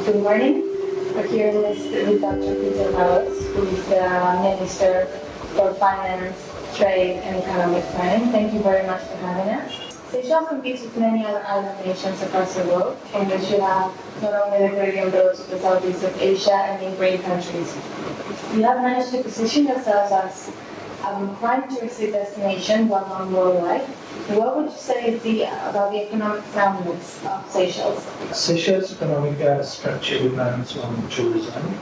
Good morning. We're here with Dr. Peter Larose, who is the Minister for Finance, Trade and Economic Planning. Thank you very much for having us. Seychelles competes with many other island nations across the world, in which you have not only the Caribbean but also the southeast of Asia and neighboring countries. You have managed to position yourselves as a prime touristic destination, well known worldwide. What would you say about the economic soundness of Seychelles? Seychelles' economic structure depends on tourism,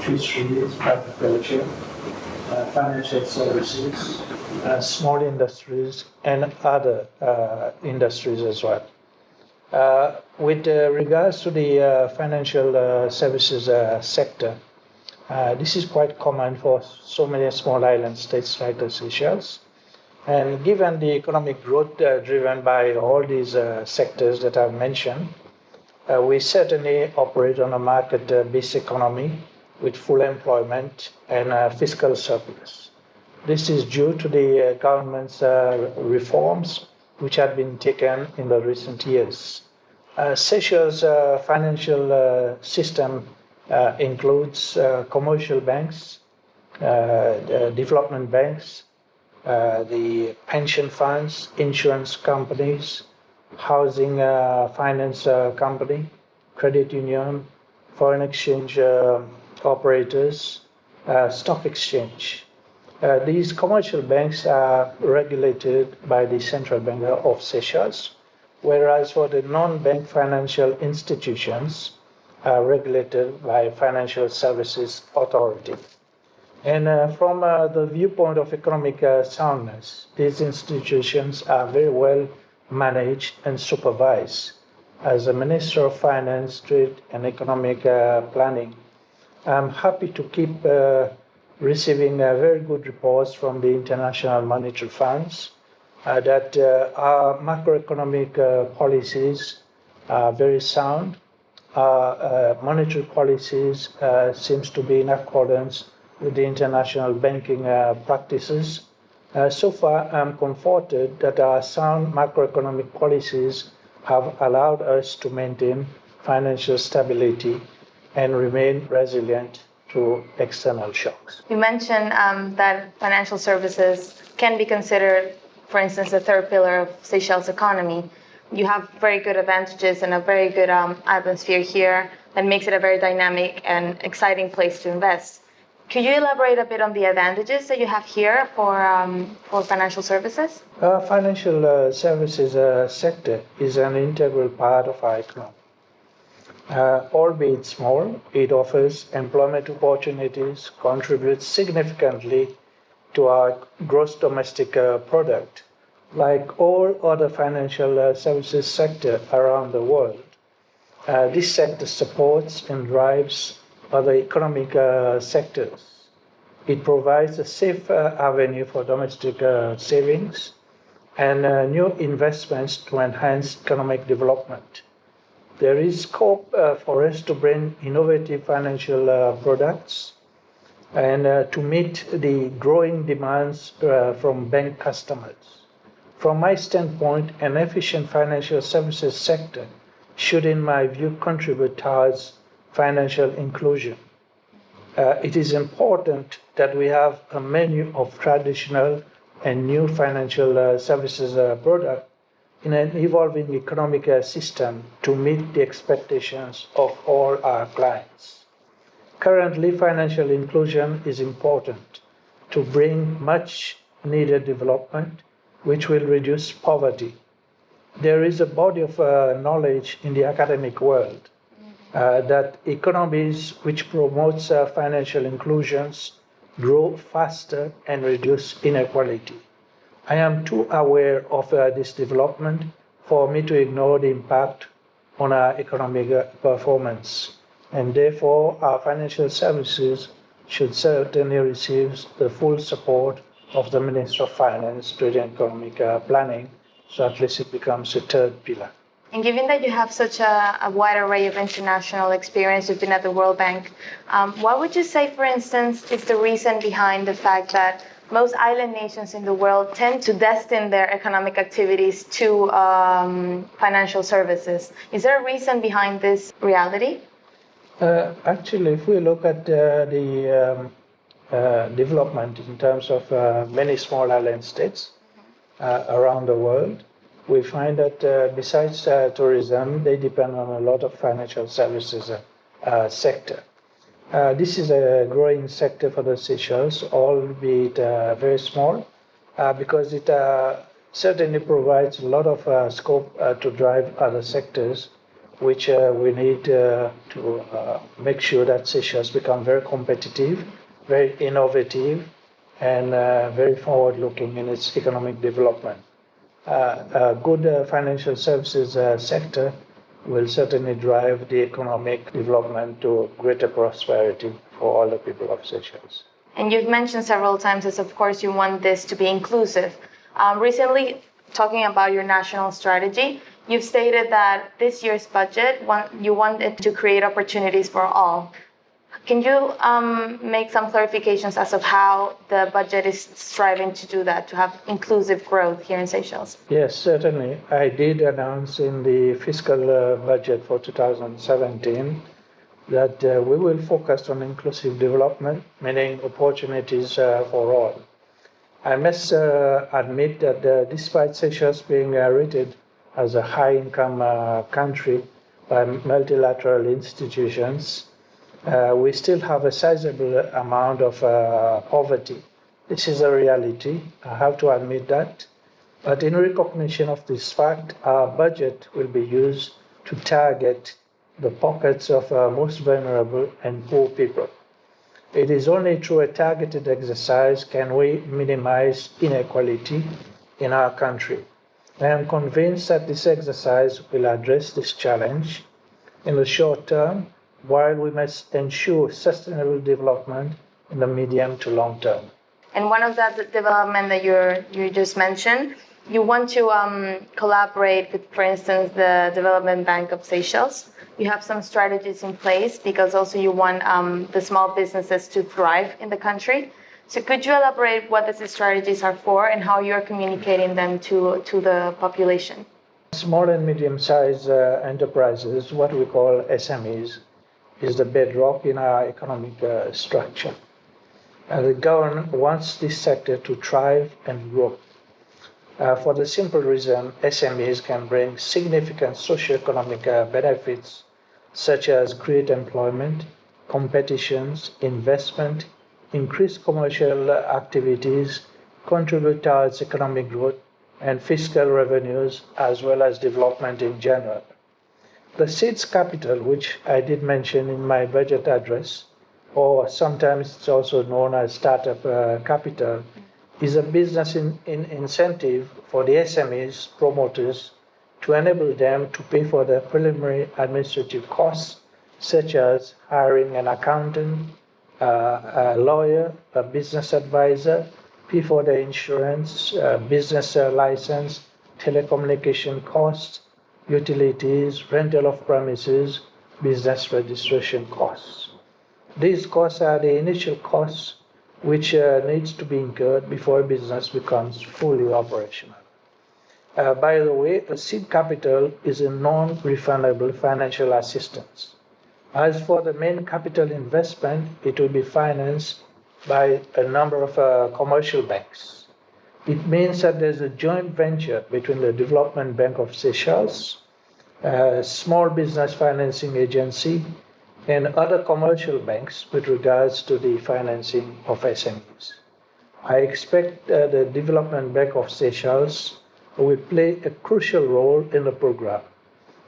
fisheries, agriculture, financial services, small industries, and other industries as well. With regards to the financial services sector, this is quite common for so many small island states like the Seychelles. And given the economic growth driven by all these sectors that I've mentioned, we certainly operate on a market-based economy with full employment and fiscal surplus. This is due to the government's reforms which have been taken in the recent years. Seychelles' financial system includes commercial banks, development banks, the pension funds, insurance companies, housing finance company, credit union, foreign exchange operators, stock exchange. These commercial banks are regulated by the Central Bank of Seychelles, whereas for the non-bank financial institutions are regulated by Financial Services Authority. And from the viewpoint of economic soundness, these institutions are very well managed and supervised. As a Minister of Finance, Trade and Economic Planning, I'm happy to keep receiving very good reports from the International Monetary Funds that our macroeconomic policies are very sound. Our monetary policies seems to be in accordance with the international banking practices. So far, I'm comforted that our sound macroeconomic policies have allowed us to maintain financial stability and remain resilient to external shocks. You mentioned that financial services can be considered, for instance, the third pillar of Seychelles' economy. You have very good advantages and a very good atmosphere here that makes it a very dynamic and exciting place to invest. Could you elaborate a bit on the advantages that you have here for financial services? Financial services sector is an integral part of our economy. Albeit small, it offers employment opportunities, contributes significantly to our gross domestic product. Like all other financial services sector around the world, this sector supports and drives other economic sectors. It provides a safe avenue for domestic savings and new investments to enhance economic development. There is scope for us to bring innovative financial products and to meet the growing demands from bank customers. From my standpoint, an efficient financial services sector should, in my view, contribute towards financial inclusion. It is important that we have a menu of traditional and new financial services products in an evolving economic system to meet the expectations of all our clients. Currently, financial inclusion is important to bring much needed development, which will reduce poverty. There is a body of knowledge in the academic world that economies which promotes financial inclusions grow faster and reduce inequality. I am too aware of this development for me to ignore the impact on our economic performance, and therefore our financial services should certainly receive the full support of the Minister of Finance, Trade and Economic Planning, so at least it becomes a third pillar. And given that you have such a wide array of international experience, you've been at the World Bank, what would you say, for instance, is the reason behind the fact that most island nations in the world tend to destine their economic activities to financial services? Is there a reason behind this reality? Actually, if we look at the development in terms of many small island states around the world, we find that besides tourism, they depend on a lot of financial services sector. This is a growing sector for the Seychelles, albeit very small, because it certainly provides a lot of scope to drive other sectors, which we need to make sure that Seychelles become very competitive, very innovative, and very forward-looking in its economic development. A good financial services sector will certainly drive the economic development to greater prosperity for all the people of Seychelles. And you've mentioned several times that, of course, you want this to be inclusive. Recently, talking about your national strategy, you've stated that this year's budget, you want it to create opportunities for all. Can you make some clarifications as of how the budget is striving to do that, to have inclusive growth here in Seychelles? Yes, certainly. I did announce in the fiscal budget for 2017 that we will focus on inclusive development, meaning opportunities for all. I must admit that despite Seychelles being rated as a high-income country by multilateral institutions, we still have a sizable amount of poverty. This is a reality, I have to admit that. But in recognition of this fact, our budget will be used to target the pockets of most vulnerable and poor people. It is only through a targeted exercise can we minimize inequality in our country. I am convinced that this exercise will address this challenge in the short term, while we must ensure sustainable development in the medium to long term. And one of that development that you just mentioned, you want to collaborate with, for instance, the Development Bank of Seychelles. You have some strategies in place because also you want the small businesses to thrive in the country. So could you elaborate what these strategies are for and how you're communicating them to the population? Small and medium-sized enterprises, what we call SMEs, is the bedrock in our economic structure. The government wants this sector to thrive and grow. For the simple reason, SMEs can bring significant socio-economic benefits, such as create employment, competitions, investment, increase commercial activities, contribute towards economic growth and fiscal revenues, as well as development in general. The seeds capital, which I did mention in my budget address, or sometimes it's also known as startup capital, is a business incentive for the SMEs promoters to enable them to pay for the preliminary administrative costs, such as hiring an accountant, a lawyer, a business advisor, pay for the insurance, business license, telecommunication costs, utilities, rental of premises, business registration costs. These costs are the initial costs which needs to be incurred before a business becomes fully operational. By the way, the seed capital is a non-refundable financial assistance. As for the main capital investment, it will be financed by a number of commercial banks. It means that there's a joint venture between the Development Bank of Seychelles, Small Business Financing Agency, and other commercial banks with regards to the financing of SMEs. I expect the Development Bank of Seychelles will play a crucial role in the program.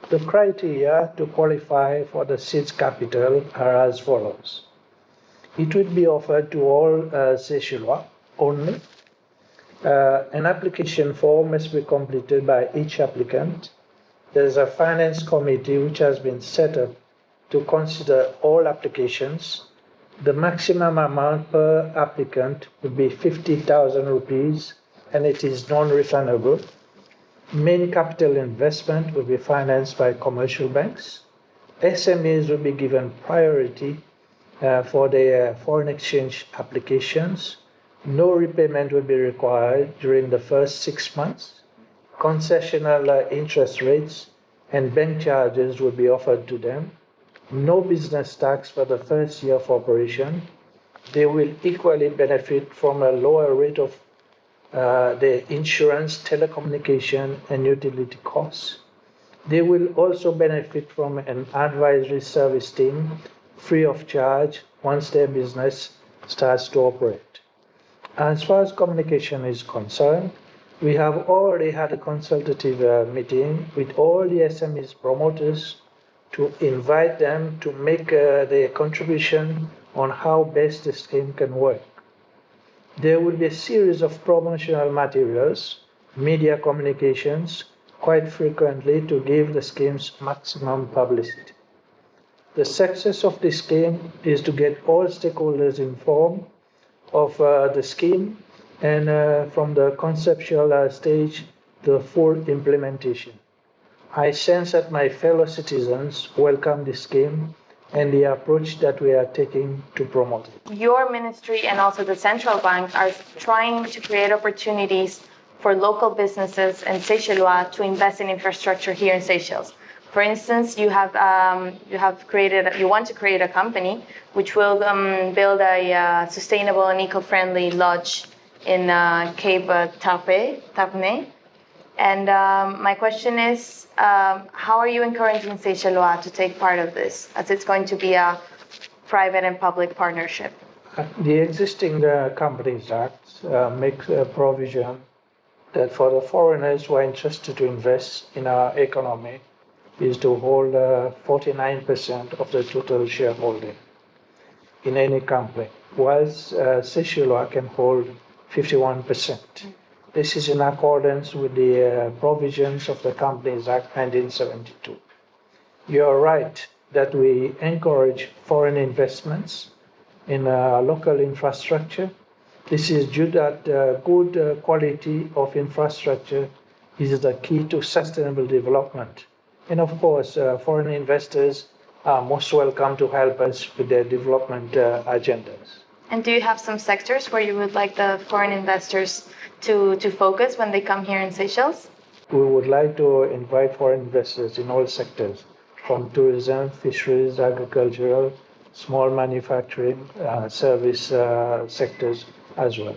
The criteria to qualify for the seeds capital are as follows. It will be offered to all Seychellois only. An application form must be completed by each applicant. There is a finance committee which has been set up to consider all applications. The maximum amount per applicant would be 50,000 rupees and it is non-refundable. Main capital investment will be financed by commercial banks. SMEs will be given priority for their foreign exchange applications. No repayment will be required during the first 6 months. Concessional interest rates and bank charges will be offered to them. no business tax for the first year of operation. They will equally benefit from a lower rate of the insurance, telecommunication, and utility costs. They will also benefit from an advisory service team free of charge once their business starts to operate. As far as communication is concerned, we have already had a consultative meeting with all the SMEs promoters to invite them to make their contribution on how best the scheme can work. There will be a series of promotional materials, media communications, quite frequently to give the schemes maximum publicity. The success of this scheme is to get all stakeholders informed of the scheme and from the conceptual stage to the full implementation. I sense that my fellow citizens welcome this scheme and the approach that we are taking to promote it. Your ministry and also the central bank are trying to create opportunities for local businesses and Seychellois to invest in infrastructure here in Seychelles. For instance, you want to create a company which will build a sustainable and eco-friendly lodge in Cape Tapne. And my question is, how are you encouraging Seychellois to take part of this, as it's going to be a private and public partnership? The existing Companies Act makes a provision that for the foreigners who are interested to invest in our economy is to hold 49% of the total shareholding in any company, whilst Seychellois can hold 51%. This is in accordance with the provisions of the Companies Act 1972. You are right that we encourage foreign investments in local infrastructure. This is due that good quality of infrastructure is the key to sustainable development. And of course, foreign investors are most welcome to help us with their development agendas. And do you have some sectors where you would like the foreign investors to focus when they come here in Seychelles? We would like to invite foreign investors in all sectors, from tourism, fisheries, agricultural, small manufacturing, service sectors as well.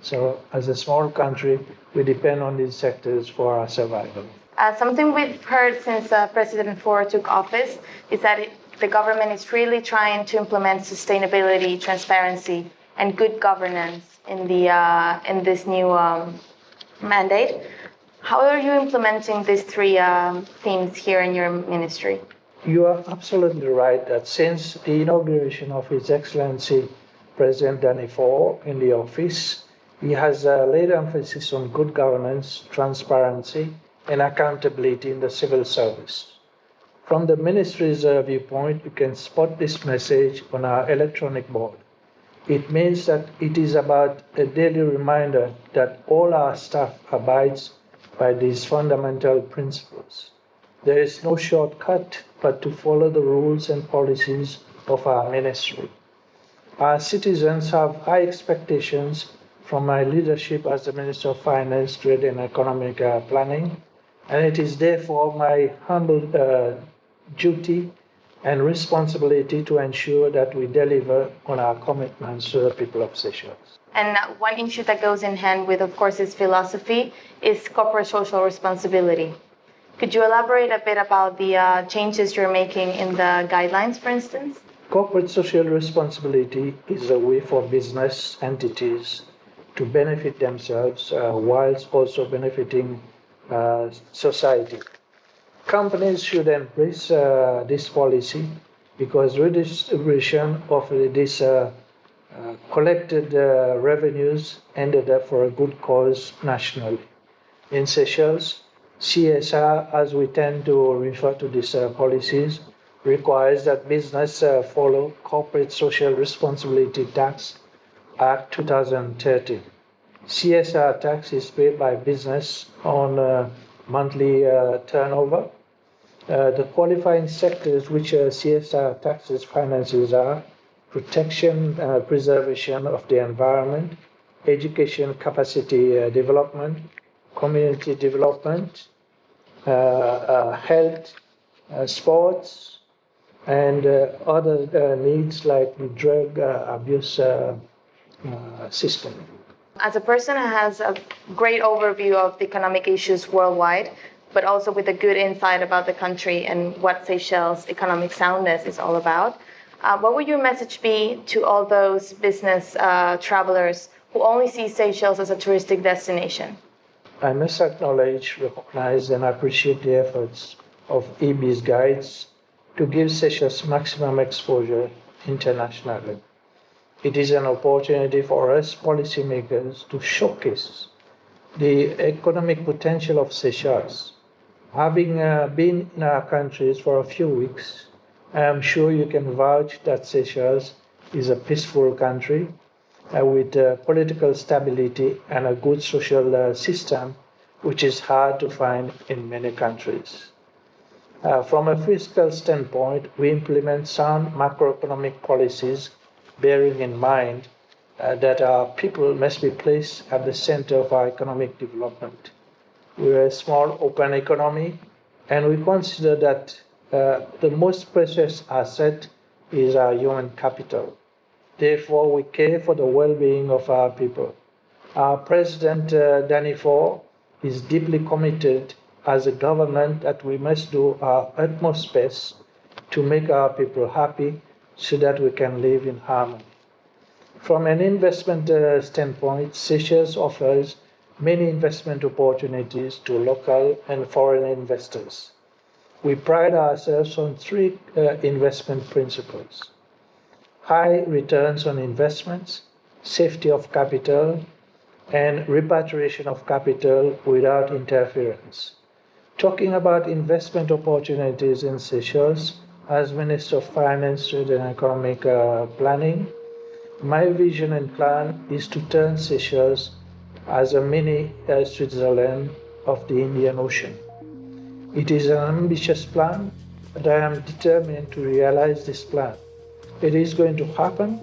So as a small country, we depend on these sectors for our survival. Something we've heard since President Faure took office is that the government is really trying to implement sustainability, transparency, and good governance in this new mandate. How are you implementing these three themes here in your ministry? You are absolutely right that since the inauguration of His Excellency President Danny Faure in the office, he has laid emphasis on good governance, transparency, and accountability in the civil service. From the ministry's viewpoint, you can spot this message on our electronic board. It means that it is about a daily reminder that all our staff abides by these fundamental principles. There is no shortcut but to follow the rules and policies of our ministry. Our citizens have high expectations from my leadership as the Minister of Finance, Trade and Economic Planning, and it is therefore my humble duty and responsibility to ensure that we deliver on our commitments to the people of Seychelles. And one issue that goes in hand with, of course, his philosophy is corporate social responsibility. Could you elaborate a bit about the changes you're making in the guidelines, for instance? Corporate social responsibility is a way for business entities to benefit themselves whilst also benefiting society. Companies should embrace this policy because redistribution of this collected revenues ended up for a good cause nationally. In Seychelles, CSR, as we tend to refer to these policies, requires that business follow Corporate Social Responsibility Tax Act 2013. CSR tax is paid by business on monthly turnover. The qualifying sectors which CSR taxes finances are protection, preservation of the environment, education capacity development, community development, health, sports, and other needs like the drug abuse system. As a person who has a great overview of the economic issues worldwide, but also with a good insight about the country and what Seychelles' economic soundness is all about, what would your message be to all those business travelers who only see Seychelles as a touristic destination? I must acknowledge, recognize, and appreciate the efforts of EB's guides to give Seychelles maximum exposure internationally. It is an opportunity for us policymakers to showcase the economic potential of Seychelles. Having been in our countries for a few weeks, I am sure you can vouch that Seychelles is a peaceful country with political stability and a good social system, which is hard to find in many countries. From a fiscal standpoint, we implement sound macroeconomic policies, bearing in mind that our people must be placed at the center of our economic development. We are a small open economy, and we consider that the most precious asset is our human capital. Therefore, we care for the well-being of our people. Our President, Danny Ford, is deeply committed as a government that we must do our utmost best to make our people happy so that we can live in harmony. From an investment standpoint, Seychelles offers many investment opportunities to local and foreign investors. We pride ourselves on three investment principles: high returns on investments, safety of capital, and repatriation of capital without interference. Talking about investment opportunities in Seychelles, as Minister of Finance, Trade and Economic Planning, my vision and plan is to turn Seychelles as a mini Switzerland of the Indian Ocean. It is an ambitious plan, but I am determined to realize this plan. It is going to happen.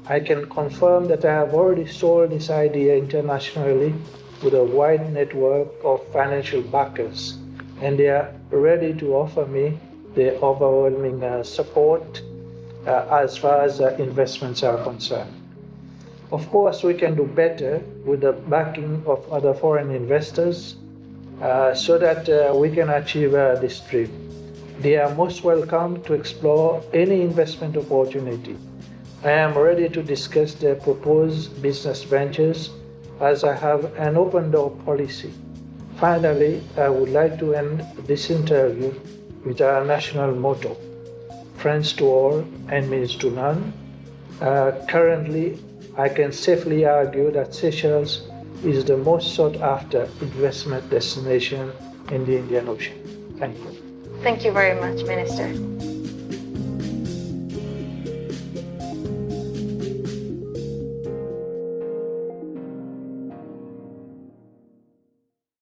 I can confirm that I have already sold this idea internationally with a wide network of financial backers, and they are ready to offer me their overwhelming support as far as investments are concerned. Of course, we can do better with the backing of other foreign investors so that we can achieve this dream. They are most welcome to explore any investment opportunity. I am ready to discuss their proposed business ventures as I have an open door policy. Finally, I would like to end this interview with our national motto: friends to all, enemies to none. Currently, I can safely argue that Seychelles is the most sought after investment destination in the Indian Ocean. Thank you. Thank you very much, Minister.